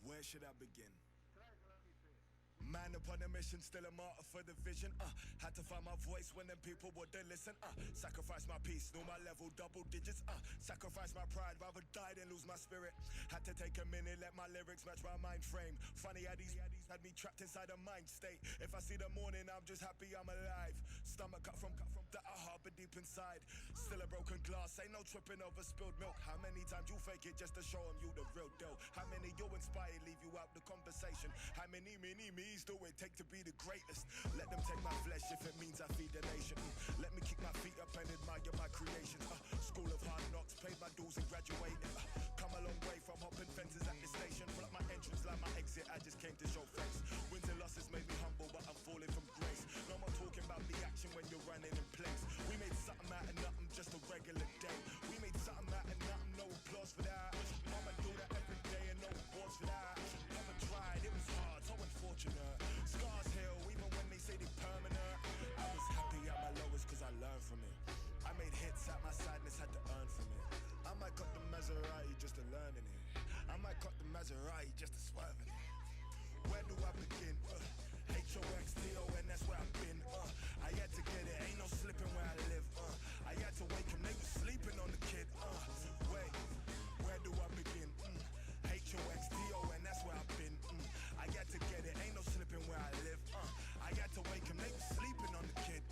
Where should I begin? Man upon a mission, still a martyr for the vision. Had to find my voice when them people wouldn't listen. Sacrifice my peace, know my level, double digits. Sacrifice my pride, rather die than lose my spirit. Had to take a minute, let my lyrics match my mind frame. Funny how these had me trapped inside a mind state. If I see the morning, I'm just happy I'm alive. Stomach cut from that I harbor deep inside. Still a broken glass, ain't no tripping over spilled milk. How many times you fake it just to show them you the real deal? How many you inspire leave you out the conversation? How many me's do it take to be the greatest? Let them take my flesh if it means I feed the nation. Let me kick my feet up and admire my creations. School of hard knocks, paid my dues and graduated. Come a long way from hopping fences at the station. Block my entrance like my exit, I just came to show face. Wins and losses made me humble, but I'm falling from grace. No more talking about the action when you're running in place. We made something out of nothing, just a regular day. We made something out of nothing, no applause for that. Mama do that every day and no awards for that. Never tried, it was hard, so unfortunate. Scars heal even when they say they permanent. I was happy at my lowest cause I learned from it. I made hits at my sadness, had to earn from it. I might cut the Maserati just to learn in it. I might cut the Maserati just to swerve in it. Where do I begin? H-O-X-T-O-N, that's where I've been. I had to get it, ain't no slipping where I live. I had to wake him, they was sleeping on the kid. Wait, where do I begin? H-O-X-T-O-N, that's where I've been. I had to get it, ain't no slipping where I live. I had to wake him, they was sleeping on the kid.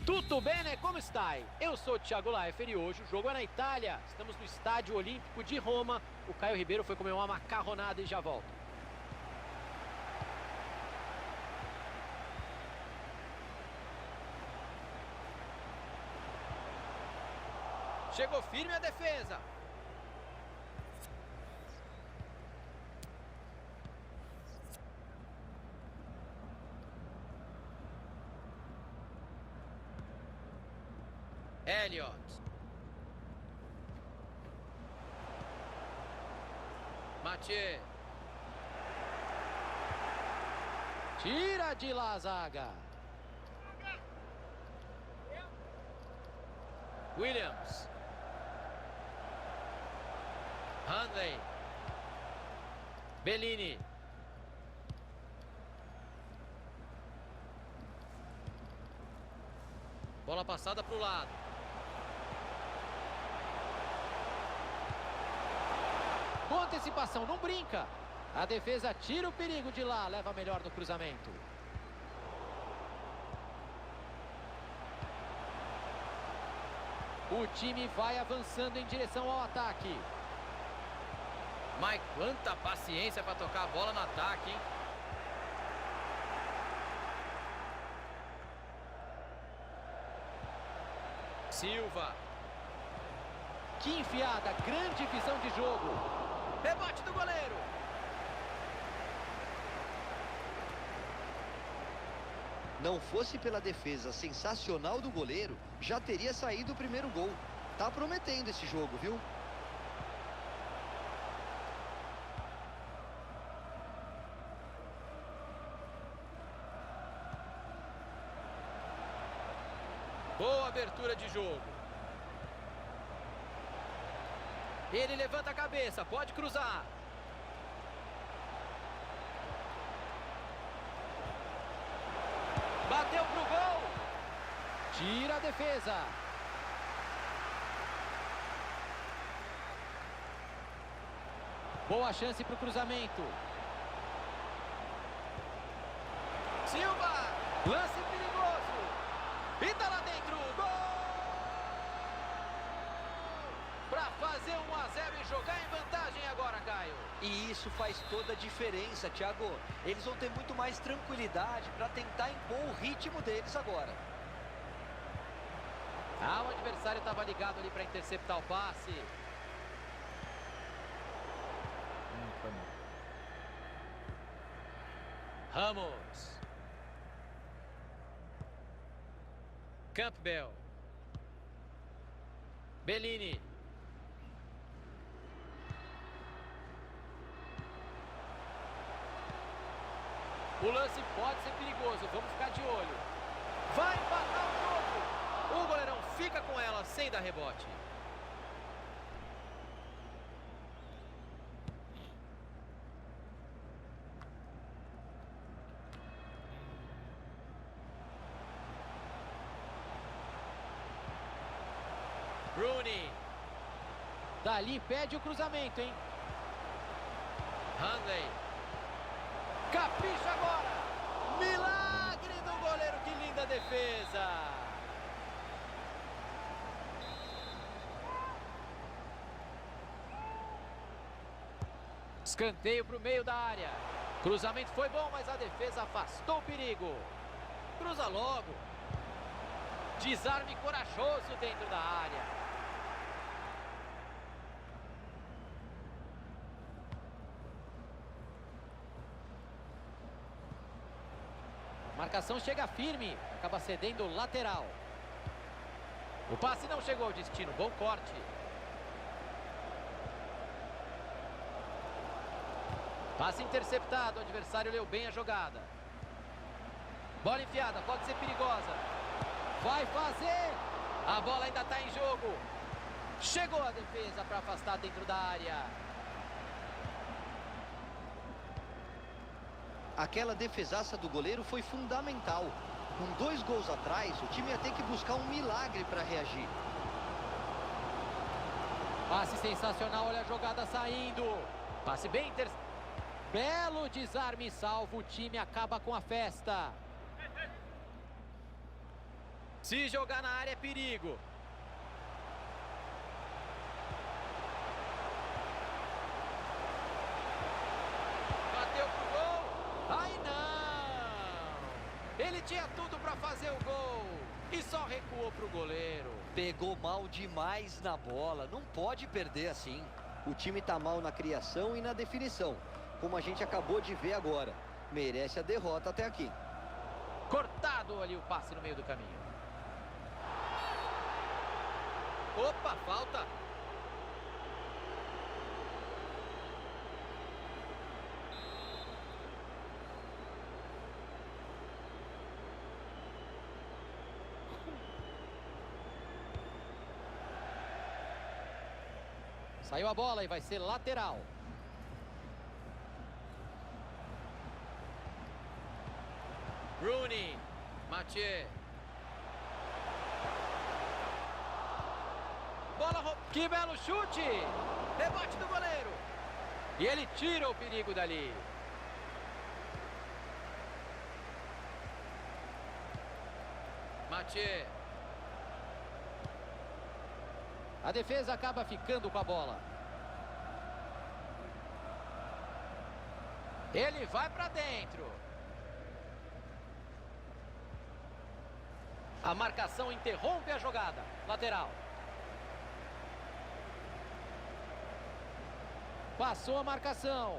Tutto bene? Come stai? Eu sou o Thiago Leifert e hoje o jogo é na Itália. Estamos no Estádio Olímpico de Roma. O Caio Ribeiro foi comer uma macarronada e já volta. Chegou firme a defesa. Elliot. Mathieu. Tira de lá a zaga. Williams. Hanley. Bellini. Bola passada para o lado. Boa antecipação, não brinca. A defesa tira o perigo de lá, leva melhor no cruzamento. O time vai avançando em direção ao ataque. Mas quanta paciência para tocar a bola no ataque, hein? Silva. Que enfiada, grande visão de jogo. Rebote do goleiro. Não fosse pela defesa sensacional do goleiro, já teria saído o primeiro gol. Tá prometendo esse jogo, viu? Boa abertura de jogo. Ele levanta a cabeça, pode cruzar. Bateu pro gol. Tira a defesa. Boa chance para o cruzamento. Silva. Lance perigoso. E tá lá dentro. Gol! Para fazer 1-0 e jogar em vantagem agora, Caio. E isso faz toda a diferença, Thiago. Eles vão ter muito mais tranquilidade para tentar impor o ritmo deles agora. Ah, o adversário estava ligado ali para interceptar o passe. Ramos. Campbell. Bellini. O lance pode ser perigoso, vamos ficar de olho. Vai empatar o jogo. O goleirão fica com ela sem dar rebote. Rooney. Dali pede o cruzamento, hein? Hanley. Capricha agora. Milagre do goleiro, que linda defesa. Escanteio para o meio da área. Cruzamento foi bom, mas a defesa afastou o perigo. Cruza logo. Desarme corajoso dentro da área. Marcação chega firme, acaba cedendo o lateral. O passe não chegou ao destino, bom corte. Passe interceptado, o adversário leu bem a jogada. Bola enfiada, pode ser perigosa. Vai fazer! A bola ainda está em jogo. Chegou a defesa para afastar dentro da área. Aquela defesaça do goleiro foi fundamental. Com 2 gols atrás, o time ia ter que buscar um milagre para reagir. Passe sensacional, olha a jogada saindo. Passe bem belo desarme salvo, o time acaba com a festa. Se jogar na área é perigo. Bateu pro gol. Ai não! Ele tinha tudo para fazer o gol e só recuou pro goleiro. Pegou mal demais na bola, não pode perder assim. O time tá mal na criação e na definição, como a gente acabou de ver agora. Merece a derrota até aqui. Cortado ali o passe no meio do caminho. Opa, falta. Saiu a bola e vai ser lateral. Rooney. Mathieu. Bola, que belo chute! Rebote do goleiro. E ele tira o perigo dali. Mathieu. A defesa acaba ficando com a bola. Ele vai para dentro. A marcação interrompe a jogada. Lateral. Passou a marcação.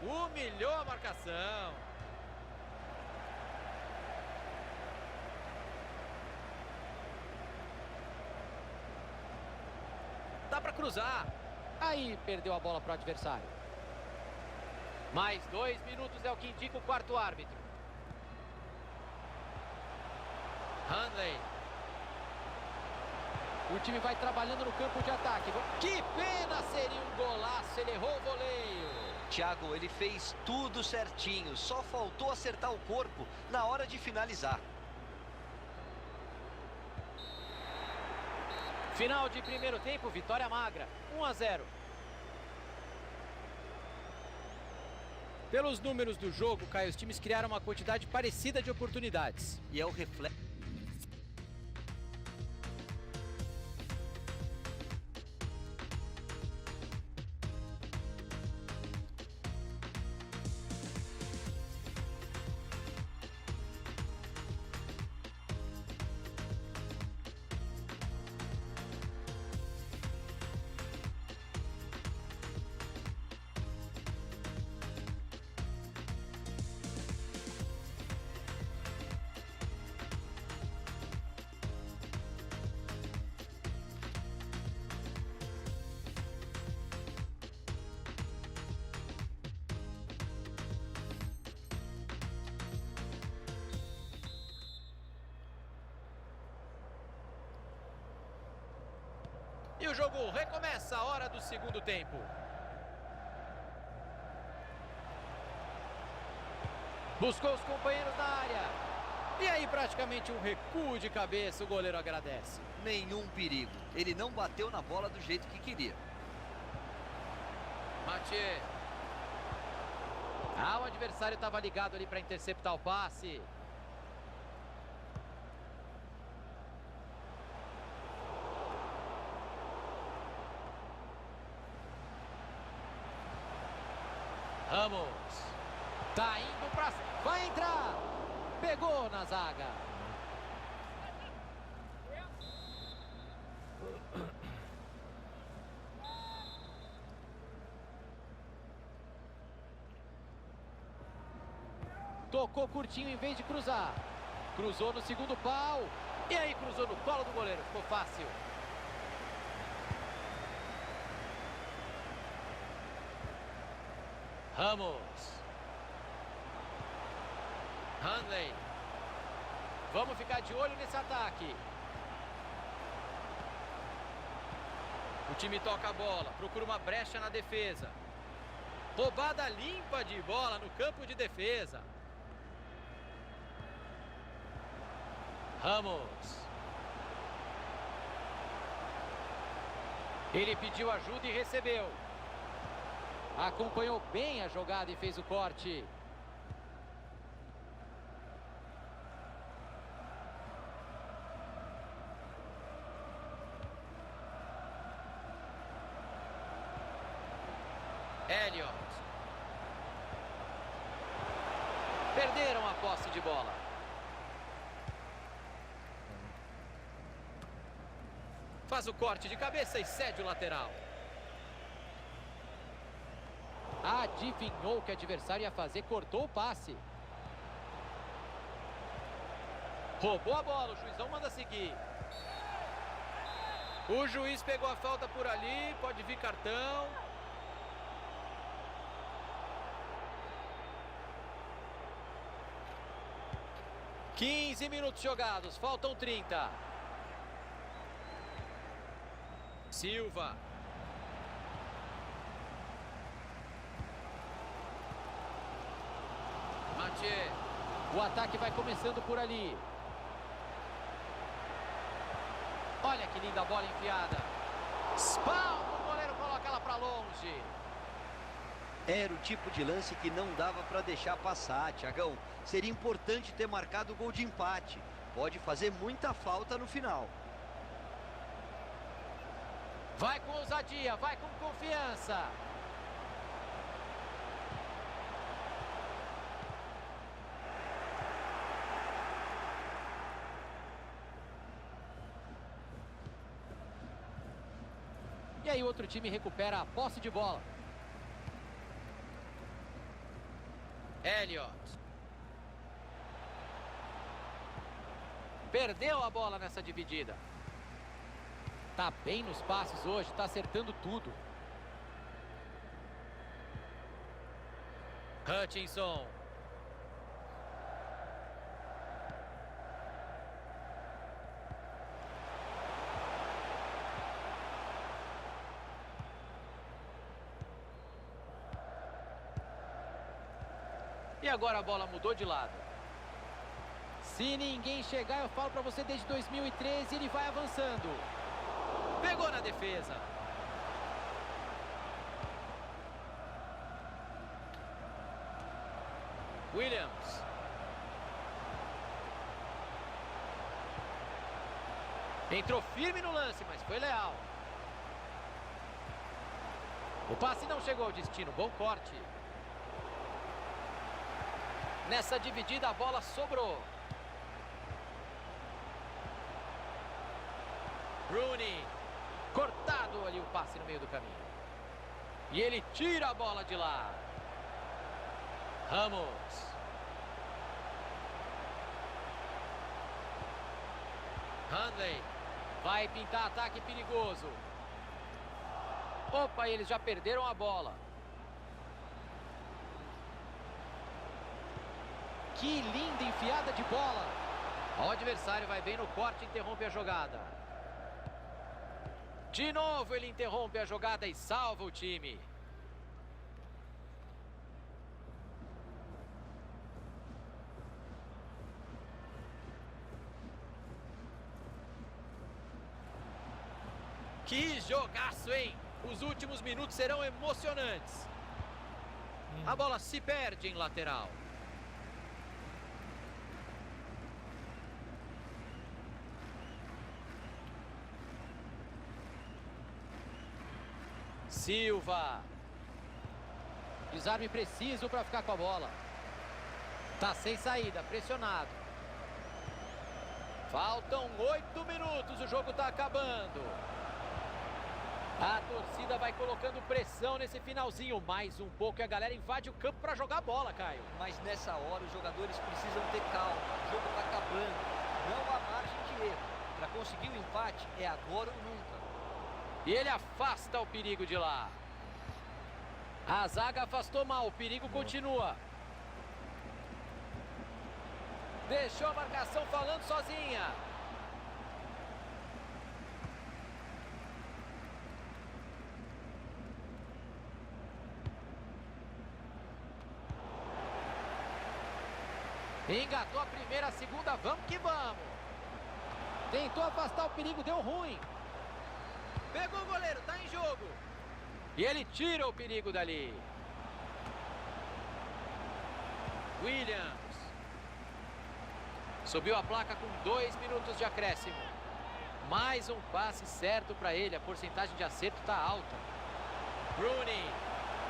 Humilhou a marcação. Dá para cruzar. Aí perdeu a bola para o adversário. Mais 2 minutos é o que indica o quarto árbitro. Hanley. O time vai trabalhando no campo de ataque. Que pena, seria um golaço. Ele errou o voleio. Thiago, ele fez tudo certinho. Só faltou acertar o corpo na hora de finalizar. Final de primeiro tempo, vitória magra. 1-0. Pelos números do jogo, Caio, os times criaram uma quantidade parecida de oportunidades. E é o reflexo. E o jogo recomeça a hora do segundo tempo. Buscou os companheiros na área. E aí praticamente um recuo de cabeça, o goleiro agradece. Nenhum perigo. Ele não bateu na bola do jeito que queria. Mathieu. O adversário estava ligado ali para interceptar o passe. Ramos. Tá indo pra... Vai entrar. Pegou na zaga. Tocou curtinho em vez de cruzar. Cruzou no segundo pau. E aí cruzou no colo do goleiro. Ficou fácil. Ramos. Hanley. Vamos ficar de olho nesse ataque. O time toca a bola, procura uma brecha na defesa. Roubada limpa de bola no campo de defesa. Ramos. Ele pediu ajuda e recebeu. Acompanhou bem a jogada e fez o corte. Elliot. Perderam a posse de bola. Faz o corte de cabeça e cede o lateral. Adivinhou o que o adversário ia fazer, cortou o passe. Roubou a bola, o juizão manda seguir. O juiz pegou a falta por ali, pode vir cartão. ...15 minutos jogados, faltam 30. Silva. Mathieu. O ataque vai começando por ali. Olha que linda bola enfiada. Spalma, o goleiro coloca ela para longe. Era o tipo de lance que não dava para deixar passar, Thiagão. Seria importante ter marcado o gol de empate. Pode fazer muita falta no final. Vai com ousadia, vai com confiança. E aí o outro time recupera a posse de bola. Elliot. Perdeu a bola nessa dividida. Tá bem nos passes hoje, tá acertando tudo. Hutchinson. E agora a bola mudou de lado. Se ninguém chegar, eu falo pra você desde 2013, ele vai avançando. Pegou na defesa. Williams. Entrou firme no lance, mas foi leal. O passe não chegou ao destino, bom corte. Nessa dividida a bola sobrou. Rooney. Cortado ali o passe no meio do caminho. E ele tira a bola de lá. Ramos. Handley. Vai pintar ataque perigoso. Opa, eles já perderam a bola. Que linda enfiada de bola. O adversário vai bem no corte e interrompe a jogada. De novo ele interrompe a jogada e salva o time. Que jogaço, hein? Os últimos minutos serão emocionantes. A bola se perde em lateral. Silva. Desarme preciso para ficar com a bola. Tá sem saída, pressionado. Faltam 8 minutos, o jogo tá acabando. A torcida vai colocando pressão nesse finalzinho. Mais um pouco e a galera invade o campo para jogar a bola, Caio. Mas nessa hora os jogadores precisam ter calma. O jogo tá acabando. Não há margem de erro. Para conseguir o empate é agora ou nunca. E ele afasta o perigo de lá. A zaga afastou mal, o perigo continua. Deixou a marcação falando sozinha. Engatou a primeira, a segunda, vamos que vamos. Tentou afastar o perigo, deu ruim. Pegou o goleiro, tá em jogo. E ele tira o perigo dali. Williams. Subiu a placa com 2 minutos de acréscimo. Mais um passe certo para ele. A porcentagem de acerto tá alta. Rooney.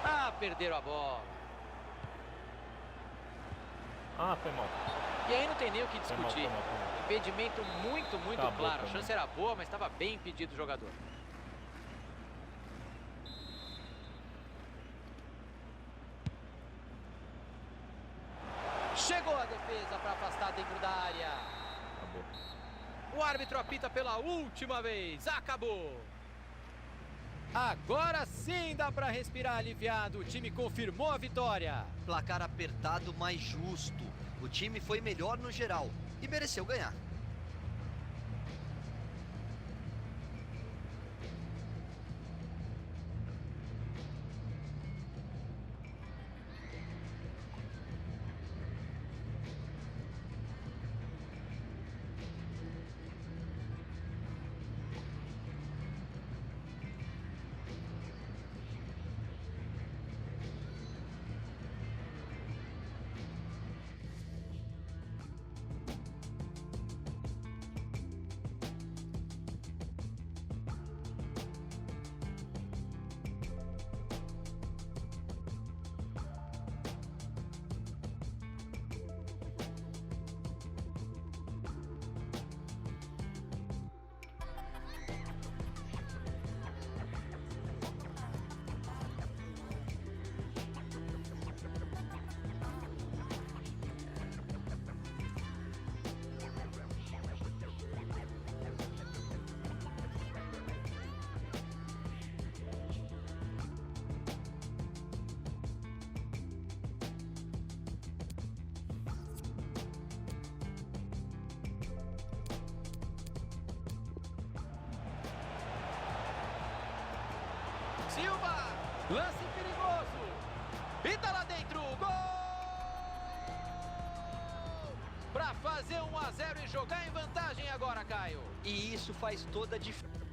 Ah, perderam a bola. Ah, foi mal. E aí não tem nem o que discutir. Foi mal. Impedimento muito Acabou claro. A também. chance era boa, mas estava bem impedido o jogador. Chegou a defesa para afastar dentro da área. Acabou. O árbitro apita pela última vez. Acabou. Agora sim dá para respirar aliviado. O time confirmou a vitória. Placar apertado, mas justo. O time foi melhor no geral e mereceu ganhar. Lance perigoso. E tá lá dentro. Gol! Para fazer 1 a 0 e jogar em vantagem agora, Caio. E isso faz toda a diferença.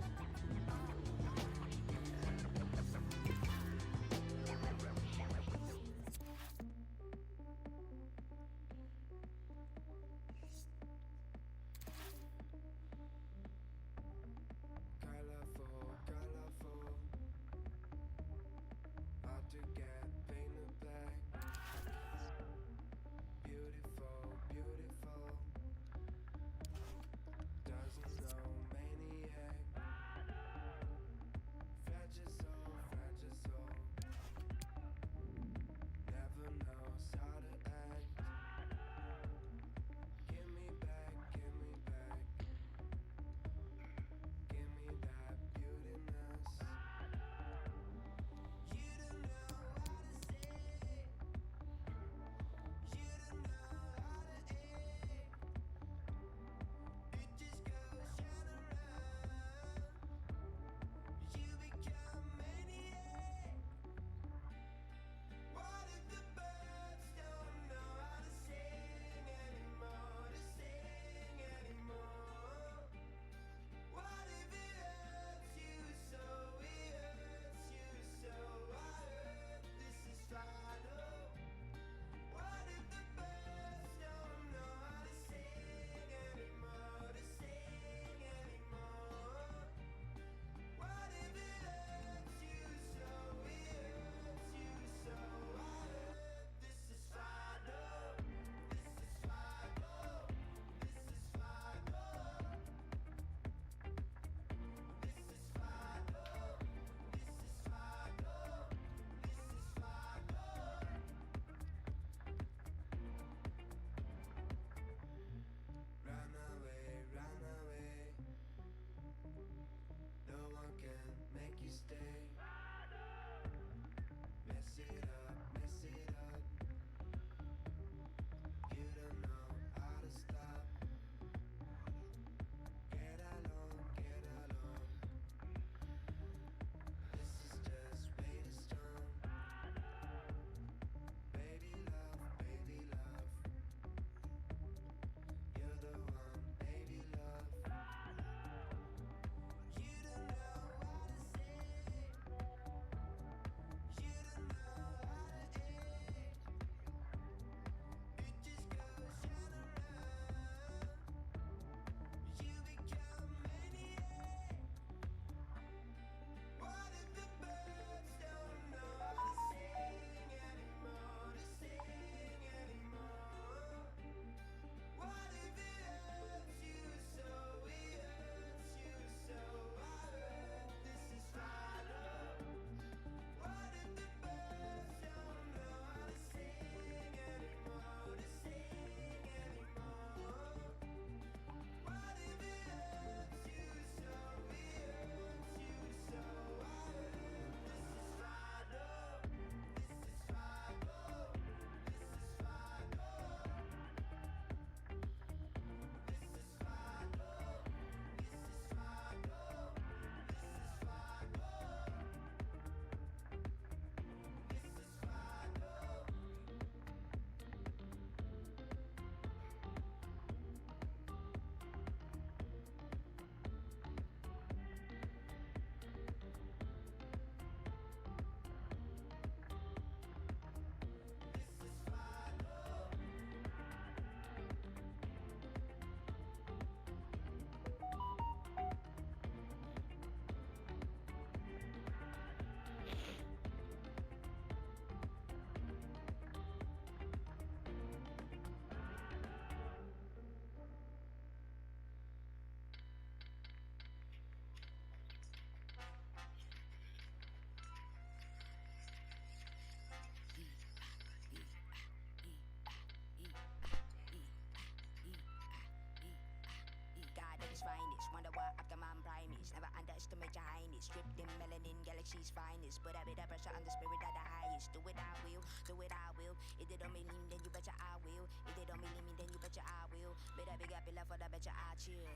finest. Wonder what Aquaman prime is. Never underestimate your highness. Stripped in melanin, galaxy's finest. Put a bit of pressure on the spirit of the highest. Do it, I will. Do it, I will. If they don't believe me, then you betcha I will. If they don't believe me, then you betcha I will. Better big up your love for the betcha I chill.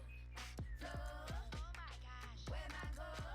Flow, oh my gosh, where my goal?